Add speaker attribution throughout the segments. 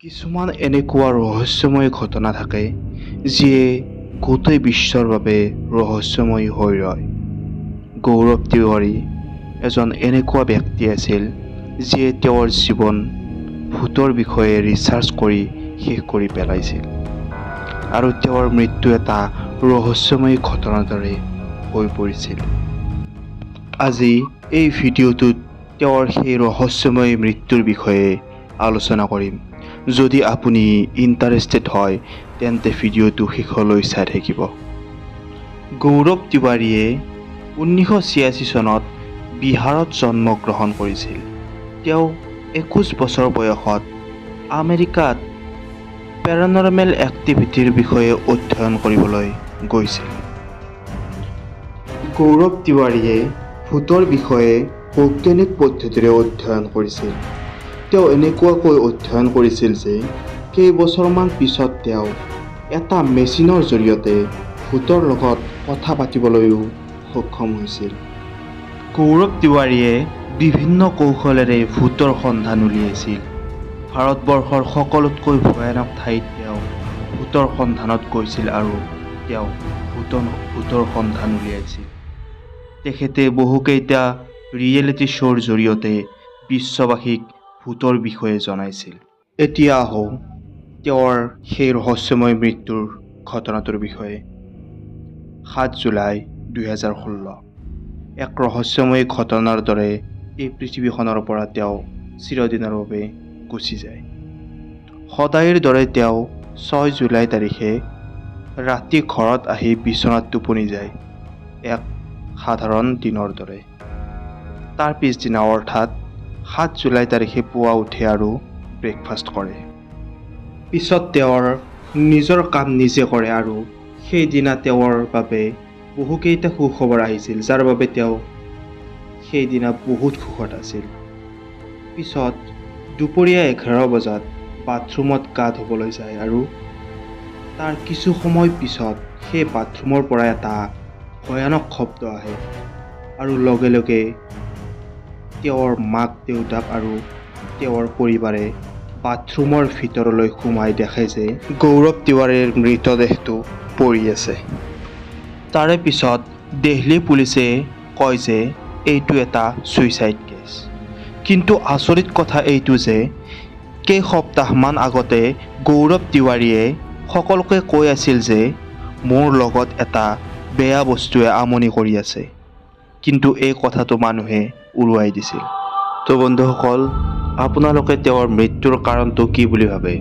Speaker 1: কিছুমান এনেকুৱা ৰহস্যময় ঘটনা থাকে যিয়ে গোটেই বিশ্বৰ বাবে ৰহস্যময় হৈ ৰয়। গৌৰৱ তিৱাৰী এজন এনেকুৱা ব্যক্তি আছিল যিয়ে তেওঁৰ জীৱন ভূতৰ বিষয়ে ৰিচাৰ্চ কৰি শেষ কৰি পেলাইছিল আৰু তেওঁৰ মৃত্যু এটা ৰহস্যময় ঘটনাৰ দৰে হৈ পৰিছিল। আজি এই ভিডিঅ'টোত তেওঁৰ সেই ৰহস্যময় মৃত্যুৰ বিষয়ে আলোচনা কৰিম। যদি আপুনি ইণ্টাৰেষ্টেড হয় তেন্তে ভিডিঅ'টো শেষলৈ চাই থাকিব। গৌৰৱ তিৱাৰীয়ে 1986 চনত বিহাৰত জন্মগ্ৰহণ কৰিছিল। তেওঁ 21 বছৰ বয়সত আমেৰিকাত পেৰানৰ্মেল এক্টিভিটিৰ বিষয়ে অধ্যয়ন কৰিবলৈ গৈছিল। গৌৰৱ তিৱাৰীয়ে ভূতৰ বিষয়ে বৈজ্ঞানিক পদ্ধতিৰে অধ্যয়ন কৰিছিল। তেওঁ এনেকুৱাকৈ অধ্যয়ন কৰিছিল যে কেইবছৰমান পিছত তেওঁ এটা মেচিনৰ জৰিয়তে ভূতৰ লগত কথা পাতিবলৈও সক্ষম হৈছিল। গৌৰৱ তিৱাৰীয়ে বিভিন্ন কৌশলেৰে ভূতৰ সন্ধান উলিয়াইছিল। ভাৰতবৰ্ষৰ সকলোতকৈ ভয়ানক ঠাইত তেওঁ ভূতৰ সন্ধানত গৈছিল আৰু তেওঁ ভূতৰ সন্ধান উলিয়াইছিল। তেখেতে বহুকেইটা ৰিয়েলিটি শ্ব'ৰ জৰিয়তে বিশ্ববাসীক ভূতৰ বিষয়ে জনাইছিল। এতিয়া আহোঁ তেওঁৰ সেই ৰহস্যময় মৃত্যুৰ ঘটনাটোৰ বিষয়ে। 7 জুলাই 2016 এক ৰহস্যময় ঘটনাৰ দৰে এই পৃথিৱীখনৰ পৰা তেওঁ চিৰদিনৰ বাবে গুচি যায়। সদায়ৰ দৰে তেওঁ 6 জুলাই তাৰিখে ৰাতি ঘৰত আহি বিচনাত টোপনি যায়, এক সাধাৰণ দিনৰ দৰে। তাৰ পিছদিনা অৰ্থাৎ 7 জুলাই তাৰিখে পুৱা উঠে আৰু ব্ৰেকফাষ্ট কৰে। পিছত তেওঁৰ নিজৰ কাম নিজে কৰে আৰু সেইদিনা তেওঁৰ বাবে বহুকেইটা সুখবৰ আহিছিল, যাৰ বাবে তেওঁ সেইদিনা বহুত সুখত আছিল। পিছত দুপৰীয়া 11 বজাত বাথৰুমত গা ধুবলৈ যায় আৰু তাৰ কিছু সময় পিছত সেই বাথৰুমৰ পৰা এটা ভয়ানক শব্দ আহে আৰু লগে লগে তেওঁৰ মাক দেউতাক আৰু তেওঁৰ পৰিবাৰে বাথৰুমৰ ভিতৰলৈ সোমাই দেখে যে গৌৰৱ তিৱাৰীৰ মৃতদেহটো পৰি আছে। তাৰে পিছত দিল্লী পুলিচে কয় যে এইটো এটা ছুইচাইড কেছ। কিন্তু আচৰিত কথা এইটো যে কেইসপ্তাহমান আগতে গৌৰৱ তিৱাৰীয়ে সকলোকে কৈ আছিল যে মোৰ লগত এটা বেয়া বস্তুৱে আমনি কৰি আছে, কিন্তু এই কথাটো মানুহে উৰুৱাই দিছিল। তো বন্ধুসকল, আপোনালোকে তেওঁৰ মৃত্যুৰ কাৰণটো কি বুলি ভাবে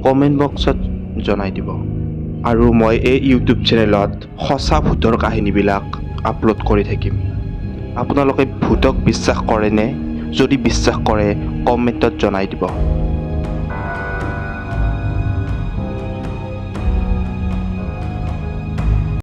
Speaker 1: কমেণ্ট বক্সত জনাই দিব। আৰু মই এই ইউটিউব চেনেলত সঁচা ভূতৰ কাহিনীবিলাক আপলোড কৰি থাকিম। আপোনালোকে ভূতক বিশ্বাস কৰেনে? যদি বিশ্বাস কৰে কমেণ্টত জনাই দিব।